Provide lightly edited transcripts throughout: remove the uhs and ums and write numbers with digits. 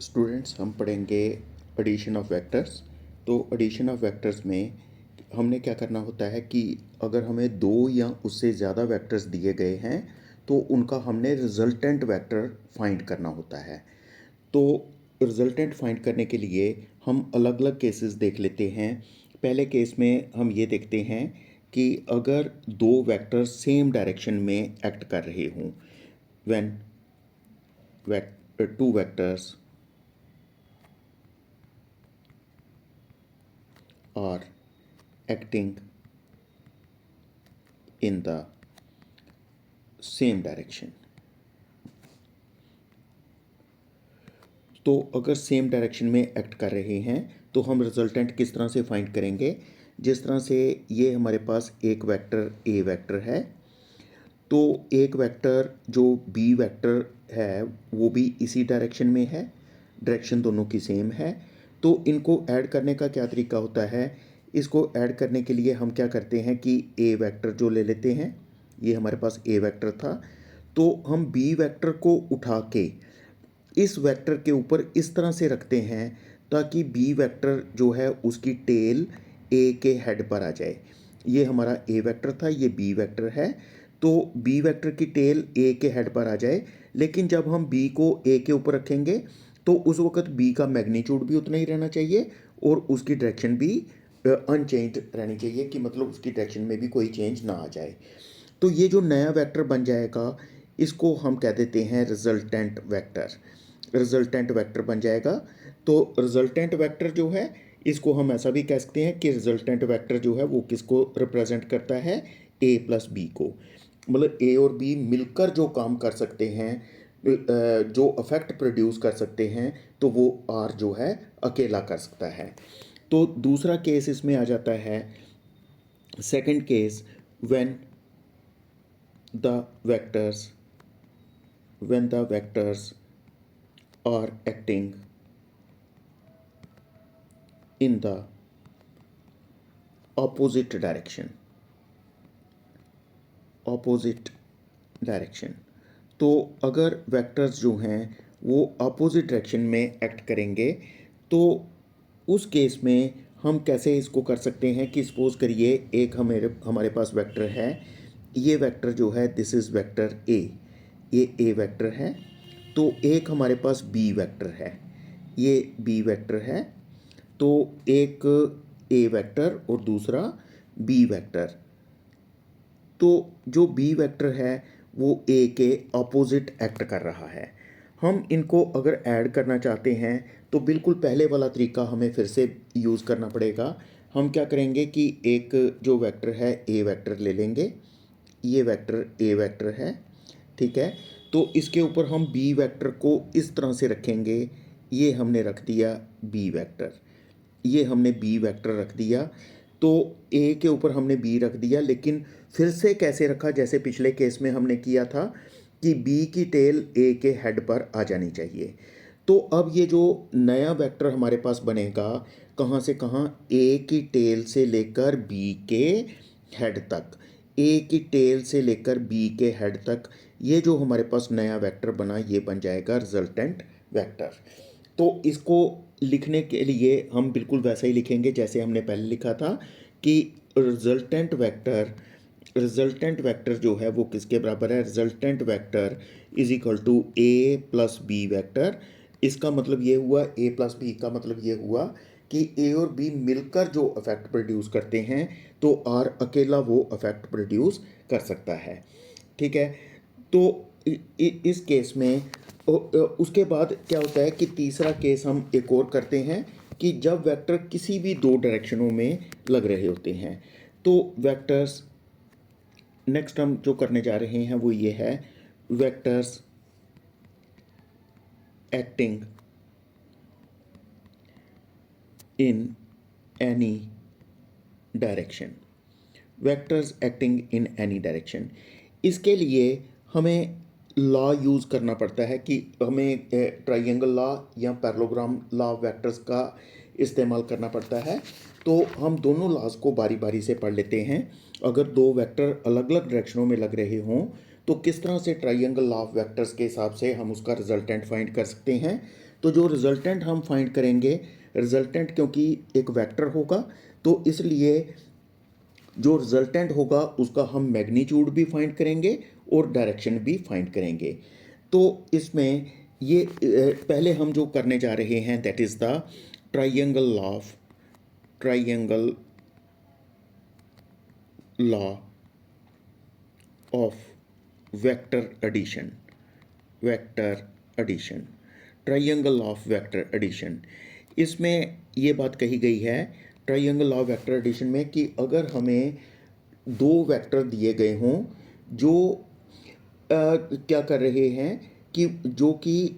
Students हम पढ़ेंगे addition of vectors. तो एडिशन ऑफ वेक्टर्स में हमने क्या करना होता है कि अगर हमें दो या उससे ज़्यादा वेक्टर्स दिए गए हैं तो उनका हमने रिजल्टेंट वेक्टर फाइंड करना होता है। तो रिजल्टेंट फाइंड करने के लिए हम अलग अलग केसेस देख लेते हैं। पहले केस में हम ये देखते हैं कि अगर दो वेक्टर्स सेम डायरेक्शन में एक्ट कर रहे हों, when two vectors are acting in the same direction। तो अगर सेम डायरेक्शन में एक्ट कर रहे हैं तो हम रिजल्टेंट किस तरह से फाइंड करेंगे? जिस तरह से ये हमारे पास एक वेक्टर ए वेक्टर है, तो एक वेक्टर जो बी वेक्टर है वो भी इसी डायरेक्शन में है, डायरेक्शन दोनों की सेम है। तो इनको ऐड करने का क्या तरीका होता है? इसको ऐड करने के लिए हम क्या करते हैं कि ए वेक्टर जो ले लेते हैं, ये हमारे पास ए वेक्टर था, तो हम बी वेक्टर को उठा के इस वेक्टर के ऊपर इस तरह से रखते हैं ताकि बी वेक्टर जो है उसकी टेल ए के हेड पर आ जाए। ये हमारा ए वेक्टर था, ये बी वेक्टर है, तो बी वेक्टर की टेल ए के हेड पर आ जाए। लेकिन जब हम बी को ए के ऊपर रखेंगे तो उस वक्त बी का मैग्नीट्यूड भी उतना ही रहना चाहिए और उसकी डायरेक्शन भी अनचेंज्ड रहनी चाहिए, कि मतलब उसकी डायरेक्शन में भी कोई चेंज ना आ जाए। तो ये जो नया वेक्टर बन जाएगा इसको हम कह देते हैं रिजल्टेंट वेक्टर। रिजल्टेंट वेक्टर बन जाएगा। तो रिजल्टेंट वेक्टर जो है इसको हम ऐसा भी कह सकते हैं कि रिजल्टेंट वेक्टर जो है वो किसको रिप्रेजेंट करता है? ए प्लस बी को। मतलब ए और बी मिलकर जो काम कर सकते हैं, जो इफेक्ट प्रोड्यूस कर सकते हैं, तो वो आर जो है अकेला कर सकता है। तो दूसरा केस इसमें आ जाता है, second case, when the vectors are acting in the opposite direction। तो अगर वेक्टर्स जो हैं वो अपोजिट डायरेक्शन में एक्ट करेंगे तो उस केस में हम कैसे इसको कर सकते हैं कि सपोज करिए एक हमारे पास वेक्टर है, ये वेक्टर जो है दिस इज़ वेक्टर ए, ये ए वेक्टर है। तो एक हमारे पास बी वेक्टर है, ये बी वेक्टर है। तो एक ए वेक्टर और दूसरा बी वेक्टर। तो जो बी वेक्टर है वो ए के अपोजिट एक्ट कर रहा है। हम इनको अगर ऐड करना चाहते हैं तो बिल्कुल पहले वाला तरीका हमें फिर से यूज़ करना पड़ेगा। हम क्या करेंगे कि एक जो वेक्टर है ए वेक्टर ले लेंगे, ये वेक्टर ए वेक्टर है, ठीक है। तो इसके ऊपर हम बी वेक्टर को इस तरह से रखेंगे, ये हमने रख दिया बी वेक्टर, ये हमने बी वेक्टर रख दिया। तो ए के ऊपर हमने बी रख दिया, लेकिन फिर से कैसे रखा? जैसे पिछले केस में हमने किया था कि बी की टेल ए के हेड पर आ जानी चाहिए। तो अब ये जो नया वेक्टर हमारे पास बनेगा, कहाँ से कहाँ? ए की टेल से लेकर बी के हेड तक, ए की टेल से लेकर बी के हेड तक, ये जो हमारे पास नया वेक्टर बना ये बन जाएगा रिजल्टेंट वेक्टर। तो इसको लिखने के लिए हम बिल्कुल वैसा ही लिखेंगे जैसे हमने पहले लिखा था कि रिजल्टेंट वेक्टर जो है वो किसके बराबर है? Resultant vector is equal to A plus B vector. इसका मतलब ये हुआ, ए प्लस बी का मतलब ये हुआ कि ए और बी मिलकर जो इफेक्ट प्रोड्यूस करते हैं तो आर अकेला वो इफेक्ट प्रोड्यूस कर सकता है, ठीक है। तो इस केस में उसके बाद क्या होता है कि तीसरा केस हम एक और करते हैं कि जब वेक्टर किसी भी दो डायरेक्शनों में लग रहे होते हैं तो वेक्टर्स, नेक्स्ट हम जो करने जा रहे हैं वो ये है, vectors acting in any direction. Vectors acting in any direction, इसके लिए हमें लॉ यूज़ करना पड़ता है कि हमें ट्राइंगल लॉ या पैरेललोग्राम लॉ ऑफ वेक्टर्स का इस्तेमाल करना पड़ता है। तो हम दोनों लॉज को बारी बारी से पढ़ लेते हैं। अगर दो वेक्टर अलग अलग डायरेक्शनों में लग रहे हों तो किस तरह से ट्राइंगल लॉ ऑफ वेक्टर्स के हिसाब से हम उसका रिजल्टेंट फाइंड कर सकते हैं। तो जो रिजल्टेंट हम फाइंड करेंगे, रिजल्टेंट क्योंकि एक वेक्टर होगा तो इसलिए जो रिजल्टेंट होगा उसका हम मैग्नीट्यूड भी फाइंड करेंगे और डायरेक्शन भी फाइंड करेंगे। तो इसमें ये पहले हम जो करने जा रहे हैं that is the triangle law of vector addition triangle law of vector addition. इसमें ये बात कही गई है triangle law of vector addition में कि अगर हमें दो वेक्टर दिए गए हों जो क्या कर रहे हैं कि जो कि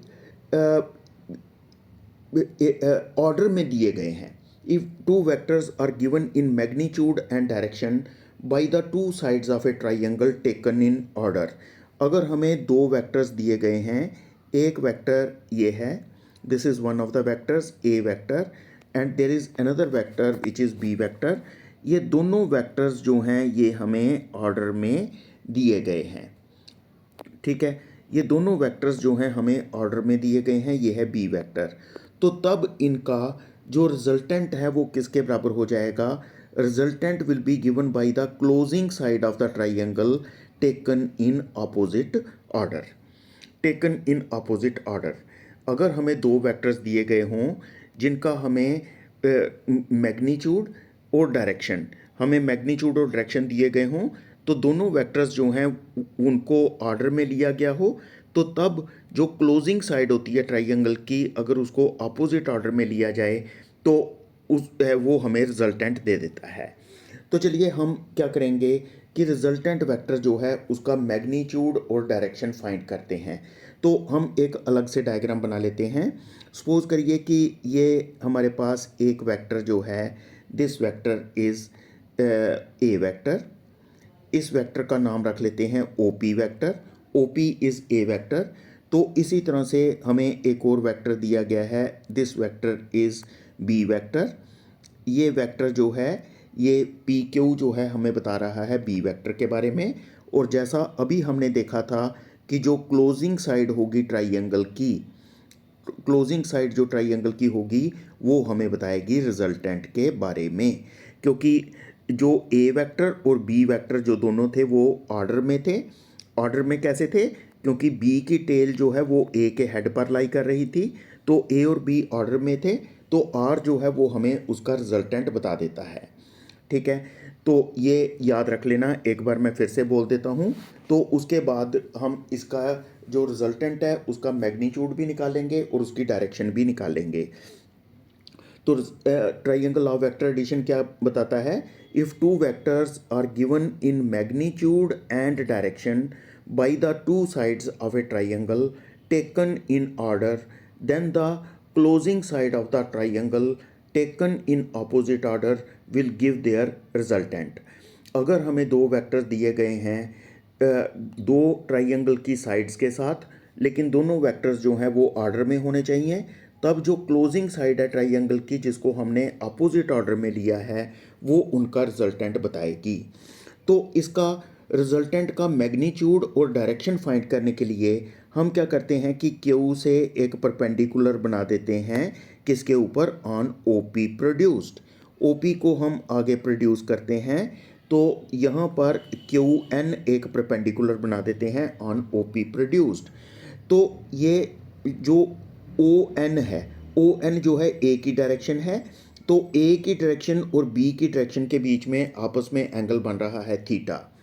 ऑर्डर में दिए गए हैं, if two vectors are given in magnitude and direction by the two sides of a triangle taken in order. अगर हमें दो वेक्टर्स दिए गए हैं, एक वेक्टर ये है, this is one of the vectors A vector and there is another vector which is B vector. ये दोनों वेक्टर्स जो हैं ये हमें ऑर्डर में दिए गए हैं, ठीक है। ये दोनों वेक्टर्स जो हैं हमें ऑर्डर में दिए गए हैं, ये है बी वेक्टर। तो तब इनका जो रिजल्टेंट है वो किसके बराबर हो जाएगा, resultant will be given by the closing side of the triangle taken in opposite order. अगर हमें दो वेक्टर्स दिए गए हों जिनका हमें मैग्नीट्यूड और डायरेक्शन दिए गए हों, तो दोनों वेक्टर्स जो हैं उनको ऑर्डर में लिया गया हो, तो तब जो क्लोजिंग साइड होती है ट्राइंगल की, अगर उसको अपोजिट ऑर्डर में लिया जाए तो वो हमें रिजल्टेंट दे देता है। तो चलिए हम क्या करेंगे कि रिजल्टेंट वेक्टर जो है उसका मैग्नीट्यूड और डायरेक्शन फाइंड करते हैं। तो हम एक अलग से डायग्राम बना लेते हैं। सपोज करिए कि ये हमारे पास एक वेक्टर जो है, this vector is a vector. इस वेक्टर का नाम रख लेते हैं OP vector. OP is a vector. तो इसी तरह से हमें एक और वेक्टर दिया गया है, this vector is B vector. ये वेक्टर जो है ये पी क्यू जो है हमें बता रहा है बी वेक्टर के बारे में। और जैसा अभी हमने देखा था कि जो क्लोजिंग साइड होगी ट्राइंगल की, होगी वो हमें बताएगी रिजल्टेंट के बारे में, क्योंकि जो ए वेक्टर और बी वेक्टर जो दोनों थे वो ऑर्डर में थे। ऑर्डर में कैसे थे, क्योंकि बी की टेल जो है वो ए के हेड पर लाई कर रही थी, तो ए और बी ऑर्डर में थे, तो आर जो है वो हमें उसका रिजल्टेंट बता देता है, ठीक है। तो ये याद रख लेना, एक बार मैं फिर से बोल देता हूँ। तो उसके बाद हम इसका जो रिजल्टेंट है उसका मैग्नीट्यूड भी निकालेंगे और उसकी डायरेक्शन भी निकालेंगे। तो triangle law of vector addition क्या बताता है, if two vectors are given in magnitude and direction by the two sides of a triangle taken in order, then the closing side of the triangle taken in opposite order will give their resultant. अगर हमें दो vectors दिए गए हैं दो triangle की sides के साथ, लेकिन दोनों वेक्टर्स जो हैं वो ऑर्डर में होने चाहिए, तब जो क्लोजिंग साइड है ट्राइंगल की जिसको हमने अपोजिट ऑर्डर में लिया है वो उनका रिजल्टेंट बताएगी। तो इसका रिजल्टेंट का मैग्नीट्यूड और डायरेक्शन फाइंड करने के लिए हम क्या करते हैं कि क्यू से एक परपेंडिकुलर बना देते हैं, किसके ऊपर, ऑन ओपी प्रोड्यूस्ड। ओपी को हम आगे प्रोड्यूस करते हैं, तो यहाँ पर क्यू एन एक परपेंडिकुलर बना देते हैं ऑन ओपी प्रोड्यूस्ड। तो ये जो ओ एन है, ओ एन जो है ए की डायरेक्शन है, तो ए की डायरेक्शन और बी की डायरेक्शन के बीच में आपस में एंगल बन रहा है थीटा।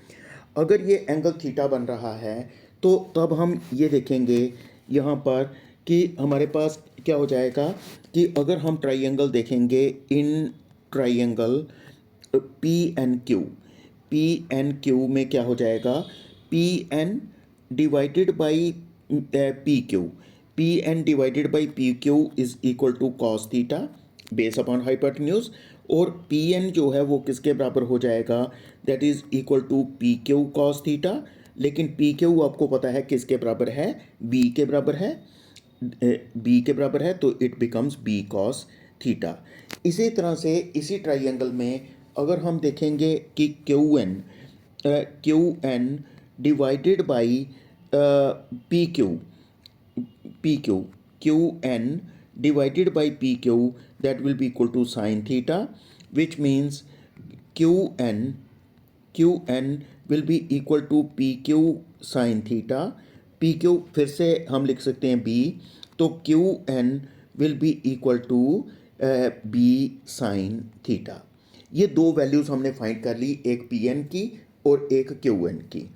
अगर ये एंगल थीटा बन रहा है तो तब हम ये देखेंगे यहाँ पर कि हमारे पास क्या हो जाएगा कि अगर हम ट्राइंगल देखेंगे, in triangle P N Q में क्या हो जाएगा, P N divided by P Q is equal to cos theta base upon hypotenuse. और पी एन जो है वो किसके बराबर हो जाएगा, that is equal to P Q cos theta. लेकिन पी क्यू आपको पता है किसके बराबर है, बी के बराबर है, तो it becomes B cos theta. इसी तरह से इसी ट्राइंगल में अगर हम देखेंगे कि Q N divided by P Q, P Q, Q N divided by pq, that will be equal to sin theta, which means qn, qn will be equal to pq sin theta. pq फिर से हम लिख सकते हैं b, तो qn will be equal to b sin theta. ये दो values हमने फाइंड कर ली, एक pn की और एक qn की.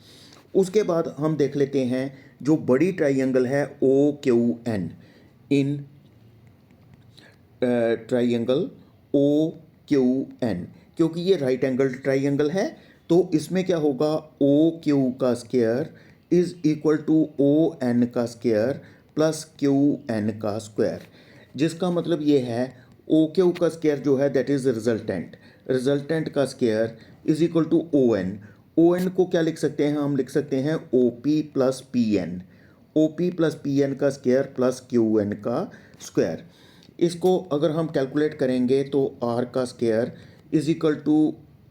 उसके बाद हम देख लेते हैं जो बड़ी ट्राइंगल है O Q N in triangle O Q N, क्योंकि ये राइट एंगल ट्राइंगल है तो इसमें क्या होगा, ओ क्यू का square is equal to O N का स्क्वायर प्लस क्यू एन का स्क्वायर, जिसका मतलब ये है ओ क्यू का स्क्वायर जो है दैट इज रिजल्टेंट, रिजल्टेंट का square is equal to O N. O N को क्या लिख सकते हैं, हम लिख सकते हैं O P plus P N, O P plus P N का स्क्वायर प्लस क्यू एन का स्क्वायर. इसको अगर हम कैलकुलेट करेंगे तो आर का square is equal to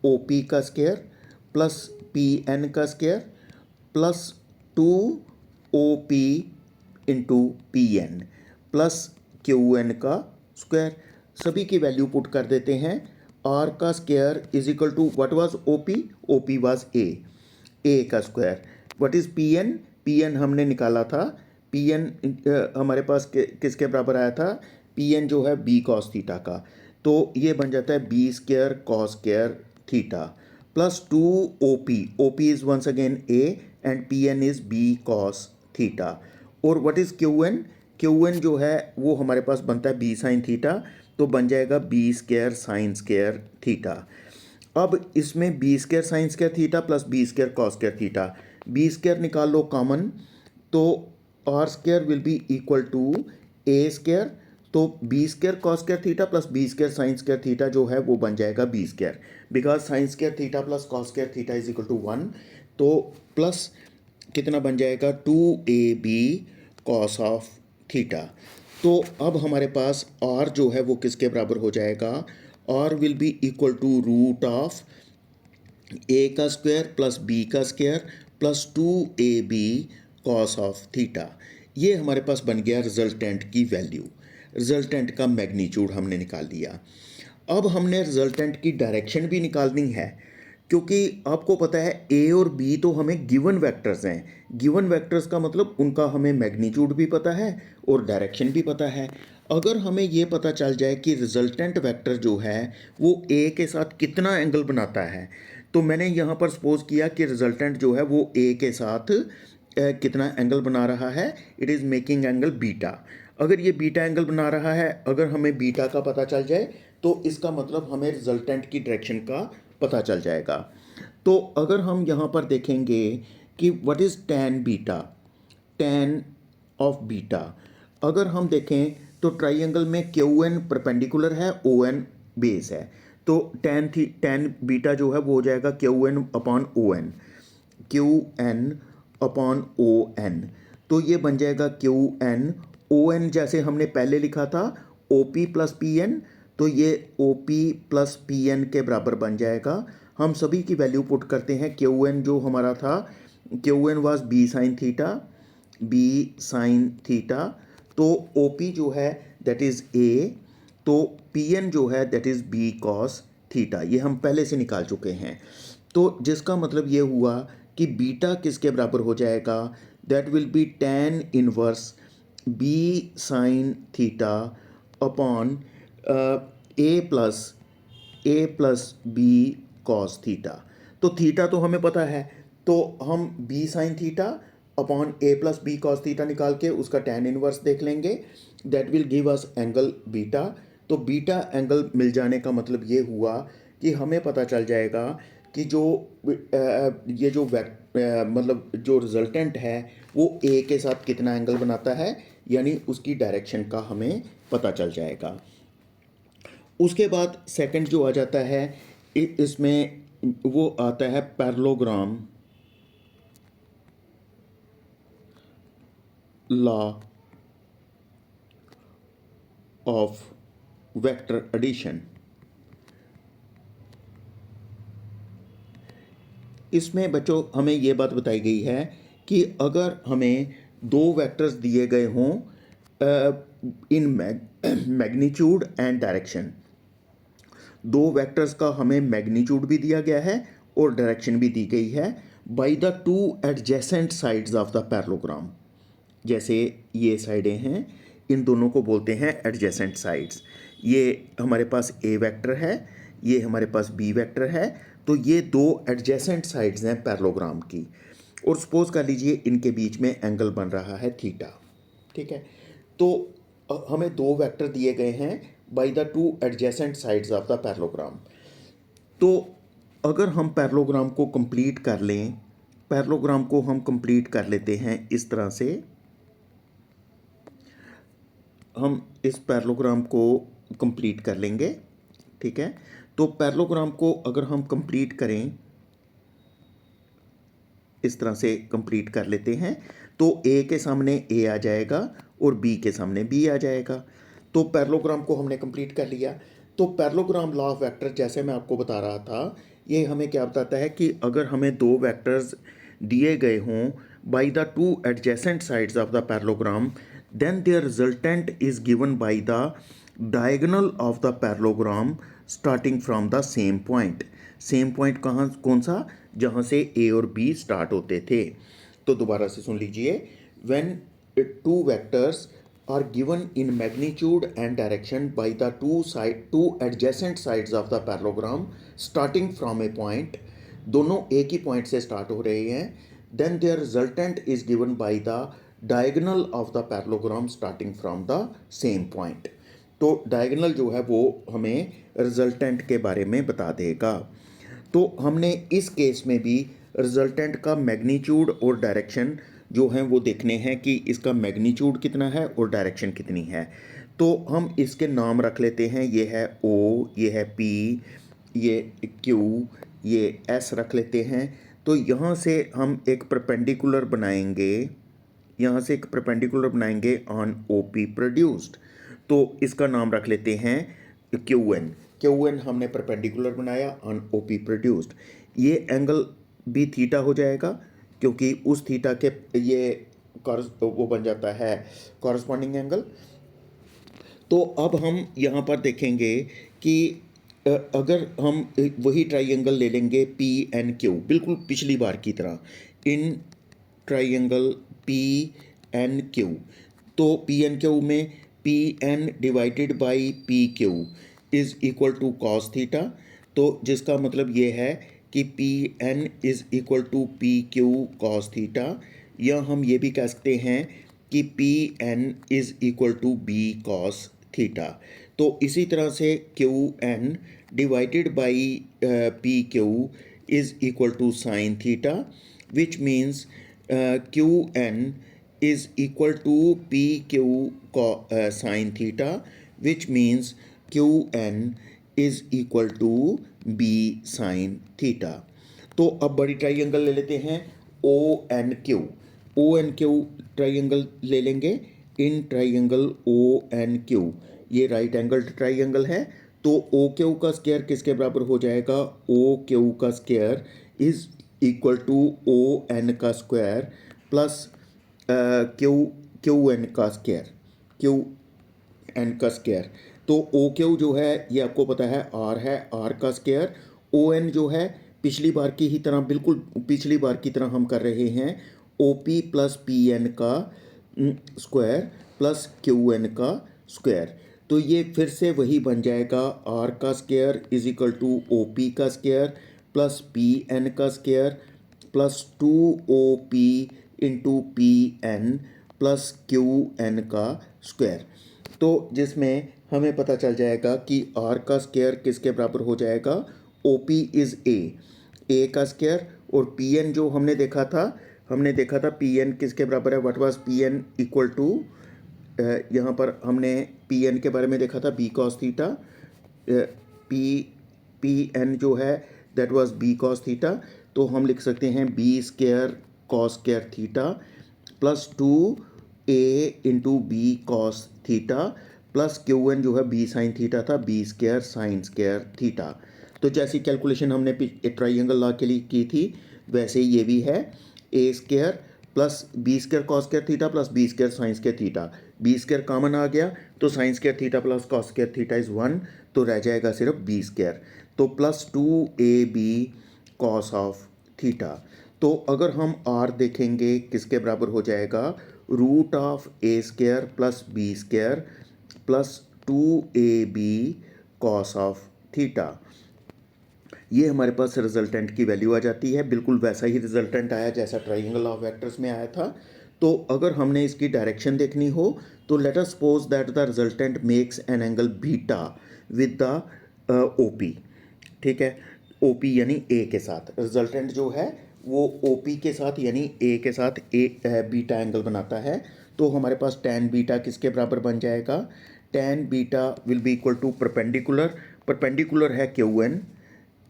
O P का स्क्वायर प्लस पी एन का square plus two O P into P N plus Q N का स्क्वायर. सभी की वैल्यू पुट कर देते हैं. आर का square is equal to what was O P was A का square. What is P N, P N हमने निकाला था, पी एन हमारे पास किसके बराबर आया था, पी एन जो है बी कॉस थीटा का, तो ये बन जाता है B square cos square theta plus two O P is once again A and P N is B cos theta. और व्हाट इज़ क्यू एन जो है वो हमारे पास बनता है बी साइन थीटा, तो बन जाएगा B square sine square theta. अब इसमें B square sine square theta plus B square cos square theta, B square निकाल लो कॉमन, तो R square will be equal to A square, तो B square cos square theta plus B square sine square theta जो है वो बन जाएगा B square, because sine square theta plus cos square theta is equal to 1, तो plus कितना बन जाएगा 2ab कॉस ऑफ थीटा. तो अब हमारे पास r जो है वो किसके बराबर हो जाएगा, r will be equal to root of a का स्क्वायर प्लस b का square plus 2ab cos of theta. ये हमारे पास बन गया रिजल्टेंट की वैल्यू, रिजल्टेंट का मैग्नीट्यूड हमने निकाल दिया. अब हमने रिजल्टेंट की डायरेक्शन भी निकालनी है, क्योंकि आपको पता है ए और बी तो हमें गिवन वेक्टर्स हैं, गिवन वेक्टर्स का मतलब उनका हमें मैग्नीट्यूड भी पता है और डायरेक्शन भी पता है. अगर हमें ये पता चल जाए कि रिजल्टेंट वेक्टर जो है वो ए के साथ कितना एंगल बनाता है, तो मैंने यहाँ पर सपोज किया कि रिजल्टेंट जो है वो ए के साथ कितना एंगल बना रहा है, it is making angle beta. अगर ये बीटा एंगल बना रहा है, अगर हमें बीटा का पता चल जाए तो इसका मतलब हमें रिजल्टेंट की डायरेक्शन का पता चल जाएगा. तो अगर हम यहाँ पर देखेंगे कि what is tan beta, tan of beta, अगर हम देखें तो ट्राइंगल में क्यू एन परपेंडिकुलर है, ओ एन बेस है, तो टैन बीटा जो है वो हो जाएगा Q N upon O N, Q N upon O N. तो ये बन जाएगा क्यू एन ओ एन, जैसे हमने पहले लिखा था O P plus P N, तो ये O P plus P N के बराबर बन जाएगा. हम सभी की वैल्यू पुट करते हैं. क्यू एन जो हमारा था, Q N was B sine theta, B sine theta, तो ओ पी जो है दैट इज़ ए, तो पी एन जो है that is B cos theta. ये हम पहले से निकाल चुके हैं, तो जिसका मतलब ये हुआ कि बीटा किसके बराबर हो जाएगा, that will be tan inverse B sine theta upon A plus B cos theta. तो थीटा तो हमें पता है, तो हम B sine theta upon A plus B cos theta निकाल के उसका टैन इनवर्स देख लेंगे, that will give us angle beta. तो बीटा एंगल मिल जाने का मतलब ये हुआ कि हमें पता चल जाएगा कि जो ये जो मतलब जो रिजल्टेंट है वो ए के साथ कितना एंगल बनाता है, यानी उसकी डायरेक्शन का हमें पता चल जाएगा. उसके बाद सेकंड जो आ जाता है इसमें वो आता है parallelogram law of vector addition. इसमें बच्चों हमें ये बात बताई गई है कि अगर हमें दो वेक्टर्स दिए गए हों इन मैग्नीट्यूड एंड डायरेक्शन, दो वेक्टर्स का हमें मैग्नीट्यूड भी दिया गया है और डायरेक्शन भी दी गई है bye the two adjacent sides of the parallelogram. जैसे ये साइडें हैं, इन दोनों को बोलते हैं एडजेसेंट साइड्स। ये हमारे पास ए वेक्टर है, ये हमारे पास बी वेक्टर है, तो ये दो एडजेसेंट साइड्स हैं पैरेललोग्राम की। और सपोज कर लीजिए इनके बीच में एंगल बन रहा है थीटा, ठीक है। तो हमें दो वेक्टर दिए गए हैं bye the two adjacent sides of the parallelogram. तो अगर हम पैरेललोग्राम को कंप्लीट कर लें, पैरेललोग्राम को हम कंप्लीट कर लेते हैं इस तरह से, हम इस पैरेललोग्राम को कंप्लीट कर लेंगे, ठीक है। तो पैरेललोग्राम को अगर हम कंप्लीट करें, इस तरह से कंप्लीट कर लेते हैं, तो ए के सामने ए आ जाएगा और बी के सामने बी आ जाएगा। तो पैरेललोग्राम को हमने कंप्लीट कर लिया। तो पैरेललोग्राम लॉ ऑफ वेक्टर, जैसे मैं आपको बता रहा था, ये हमें क्या बताता है कि अगर हमें दो वेक्टर्स दिए गए हों bye the two adjacent sides of the parallelogram, then their resultant is given by the diagonal of the parallelogram starting from the same point। Same point कहाँ, कौन सा, जहाँ से ए और बी स्टार्ट होते थे। तो दोबारा से सुन लीजिए, when two vectors are given in magnitude and direction by the two adjacent sides of the parallelogram starting from a point, दोनों एक ही पॉइंट से स्टार्ट हो रहे हैं, then their resultant is given by the diagonal of the parallelogram starting from the same point. तो diagonal जो है वो हमें रिजल्टेंट के बारे में बता देगा। तो हमने इस केस में भी रिजल्टेंट का मैग्नीट्यूड और डायरेक्शन जो हैं वो देखने हैं कि इसका मैग्नीट्यूड कितना है और डायरेक्शन कितनी है। तो हम इसके नाम रख लेते हैं, ये है ओ, ये है पी, ये क्यू, ये एस रख लेते हैं। तो यहाँ से हम एक परपेंडिकुलर बनाएंगे, यहाँ से एक परपेंडिकुलर बनाएंगे ऑन ओ पी प्रोड्यूस्ड। तो इसका नाम रख लेते हैं क्यू एन। क्यू एन हमने परपेंडिकुलर बनाया ऑन ओ पी प्रोड्यूस्ड। ये एंगल भी थीटा हो जाएगा क्योंकि उस थीटा के ये वो बन जाता है कॉरस्पॉन्डिंग एंगल। तो अब हम यहाँ पर देखेंगे कि अगर हम वही ट्राइंगल ले लेंगे पी एन क्यू, बिल्कुल पिछली बार की तरह, in triangle P N Q, तो पी एन क्यू में P N divided by P Q is equal to cos theta. तो जिसका मतलब ये है कि P N is equal to P Q cos theta, या हम ये भी कह सकते हैं कि P N is equal to B cos theta. तो इसी तरह से Q N divided by P Q is equal to sine theta, which means Qn is equal to PQ sin theta, which means Qn is equal to B sin theta। तो अब बड़ी triangle ले लेते हैं ONQ। ONQ ट्राइंगल ले लेंगे, in triangle ONQ, ये right angle triangle है। तो OQ का स्क्वायर किसके बराबर हो जाएगा, OQ का square is equal to O N का स्क्वायर प्लस क्यू एन का स्क्वायर, क्यू एन का स्क्वायर। तो ओ क्यू जो है ये आपको पता है आर है, आर का स्क्वायर। ओ एन जो है पिछली बार की ही तरह, बिल्कुल पिछली बार की तरह हम कर रहे हैं, O P plus P N का स्क्वायर प्लस क्यू एन का स्क्वायर। तो ये फिर से वही बन जाएगा, आर का square is equal to O P का स्क्वायर प्लस पी एन का square plus 2OP into P N plus Q N का स्क्वायर। तो जिसमें हमें पता चल जाएगा कि आर का स्क्वायर किसके बराबर हो जाएगा, OP इज़ ए का स्क्वायर, और पी एन जो हमने देखा था पी एन किसके बराबर है, what was P N equal to, यहाँ पर हमने पी एन के बारे में देखा था B cos theta, P N जो है that was B cos theta. तो हम लिख सकते हैं B square cos square theta plus 2A into B cos theta plus Q N जो है बी साइन थीटा था, B square sine square theta. तो जैसी कैलकुलेशन हमने ट्राइंगल लॉ के लिए की थी, वैसे ही ये भी है A square plus B square cos square theta plus B square sine square theta. B square common आ गया तो sine square theta plus cos square theta is 1, तो रह जाएगा सिर्फ बी स्क्वायर, तो plus 2ab cos of theta. तो अगर हम आर देखेंगे किसके बराबर हो जाएगा, root of A square plus B square plus 2ab cos of theta. ये हमारे पास रिजल्टेंट की वैल्यू आ जाती है। बिल्कुल वैसा ही रिजल्टेंट आया जैसा ट्राइंगल ऑफ वेक्टर्स में आया था। तो अगर हमने इसकी डायरेक्शन देखनी हो तो let us suppose that the resultant makes an angle beta with the OP. ठीक है, ओपी यानी ए के साथ, रिजल्टेंट जो है वो ओपी के साथ यानी ए के साथ बीटा एंगल बनाता है। तो हमारे पास टैन बीटा किसके बराबर बन जाएगा, tan beta will be equal to perpendicular, perpendicular है Q N,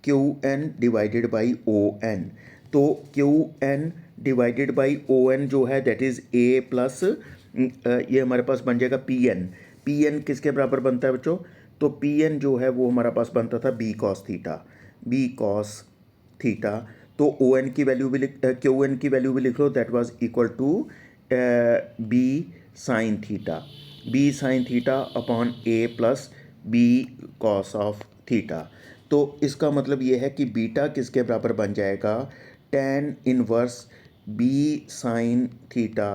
Q N divided by O N. तो Q N divided by O N जो है दैट इज़ ए प्लस ये हमारे पास बन जाएगा पी एन। पी एन किसके बराबर बनता है बच्चों, तो पी एन जो है वो हमारा पास बनता था B cos theta, B cos theta. तो ओ एन की वैल्यू भी क्यू एन की वैल्यू भी लिख लो, that was equal to B sine theta, B sine theta upon A plus B cos of theta. तो इसका मतलब ये है कि बीटा किसके बराबर बन जाएगा, tan inverse B sine theta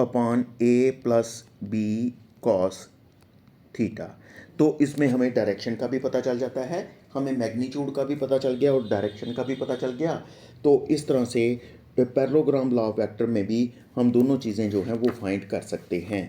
upon A plus B cos theta. तो इसमें हमें डायरेक्शन का भी पता चल जाता है, हमें मैग्नीट्यूड का भी पता चल गया और डायरेक्शन का भी पता चल गया। तो इस तरह से पैरेललोग्राम लॉ ऑफ वेक्टर में भी हम दोनों चीज़ें जो हैं वो फाइंड कर सकते हैं।